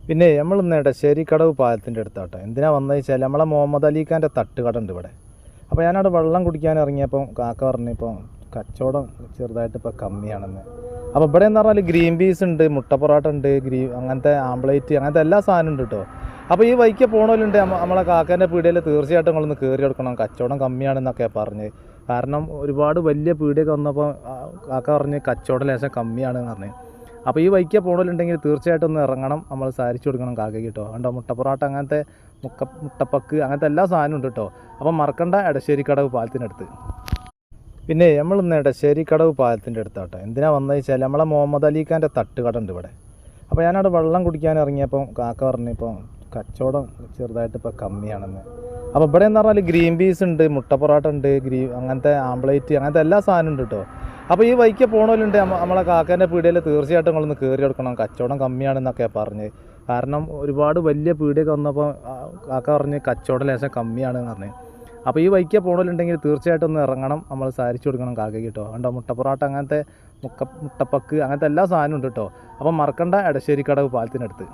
പിന്നെ നമ്മളിന്ന് എടശ്ശേരിക്കടവ് പാലത്തിൻ്റെ അടുത്താട്ടോ. എന്തിനാ വന്നത് വെച്ചാൽ നമ്മളെ മുഹമ്മദ് അലിഖാൻ്റെ തട്ടുകട ഉണ്ട് ഇവിടെ. അപ്പോൾ ഞാനവിടെ വെള്ളം കുടിക്കാൻ ഇറങ്ങിയപ്പം കാക്ക പറഞ്ഞു ഇപ്പോൾ കച്ചവടം ചെറുതായിട്ട് ഇപ്പോൾ കമ്മിയാണെന്ന്. അപ്പോൾ ഇവിടെ എന്ന് പറഞ്ഞാൽ ഗ്രീൻ പീസ് ഉണ്ട്, മുട്ട പൊറോട്ട ഉണ്ട്, അങ്ങനത്തെ ആംപ്ലേറ്റ്, അങ്ങനത്തെ എല്ലാ സാധനവും ഉണ്ട് കേട്ടോ. അപ്പോൾ ഈ വൈക്ക് പോകണമല്ലുണ്ട് നമ്മളെ കാക്കേൻ്റെ പീടികയിൽ തീർച്ചയായിട്ടും നിങ്ങളൊന്ന് കയറി എടുക്കണം, കച്ചവടം കമ്മിയാണെന്നൊക്കെ പറഞ്ഞ്. കാരണം ഒരുപാട് വലിയ പീടിയൊക്കെ വന്നപ്പോൾ കാക്ക പറഞ്ഞ് കച്ചവടം ലേശം കമ്മിയാണെന്ന് പറഞ്ഞ്. അപ്പോൾ ഈ വൈക്ക പോകണമല്ലുണ്ടെങ്കിൽ തീർച്ചയായിട്ടും ഒന്ന് ഇറങ്ങണം, നമ്മൾ സാരിച്ചു കൊടുക്കണം കാക്കയ്ക്ക് കേട്ടോ. കണ്ടോ, മുട്ട പൊറോട്ട, അങ്ങനത്തെ മുട്ടപ്പക്ക്, അങ്ങനത്തെ എല്ലാ സാധനവും ഉണ്ട് കേട്ടോ. അപ്പം മറക്കണ്ട, എടശ്ശേരിക്കടവ് പാലത്തിനടുത്ത്. പിന്നെ നമ്മളിന്ന് എടശ്ശേരിക്കടവ് പാലത്തിൻ്റെ അടുത്താട്ടോ. എന്തിനാ വന്നത് വെച്ചാൽ നമ്മളെ മുഹമ്മദ് അലിഖാൻ്റെ തട്ടുകട ഉണ്ട് ഇവിടെ. അപ്പോൾ ഞാനവിടെ വെള്ളം കുടിക്കാൻ ഇറങ്ങിയപ്പം കാക്ക പറഞ്ഞു ഇപ്പോൾ കച്ചവടം ചെറുതായിട്ട് ഇപ്പോൾ കമ്മിയാണെന്ന്. അപ്പോൾ ഇവിടെ എന്ന് പറഞ്ഞാൽ ഗ്രീൻ പീസ് ഉണ്ട്, മുട്ട പൊറോട്ട ഉണ്ട്, അങ്ങനത്തെ ആംപ്ലേറ്റ്, അങ്ങനത്തെ എല്ലാ സാധനവും ഉണ്ട് കേട്ടോ. അപ്പോൾ ഈ വൈക്ക് പോകണമല്ലുണ്ട് നമ്മളെ കാക്കേൻ്റെ പീടികയിൽ തീർച്ചയായിട്ടും നിങ്ങളൊന്ന് കയറി എടുക്കണം, കച്ചവടം കമ്മിയാണെന്നൊക്കെ പറഞ്ഞ്. കാരണം ഒരുപാട് വലിയ പീടിയൊക്കെ വന്നപ്പോൾ കാക്ക പറഞ്ഞ് കച്ചവടം ലേശം കമ്മിയാണെന്ന് പറഞ്ഞ്. അപ്പോൾ ഈ വൈക്ക് പോകണമല്ലുണ്ടെങ്കിൽ തീർച്ചയായിട്ടും ഒന്ന് ഇറങ്ങണം, നമ്മൾ സാരിച്ചു കൊടുക്കണം കാക്കയ്ക്ക് കേട്ടോ. കണ്ടോ, മുട്ട പൊറോട്ട, അങ്ങനത്തെ മുട്ടപ്പക്ക്, അങ്ങനത്തെ എല്ലാ സാധനവും ഉണ്ട് കേട്ടോ. അപ്പം മറക്കണ്ട, എടശ്ശേരിക്കടവ് പാലത്തിനടുത്ത്.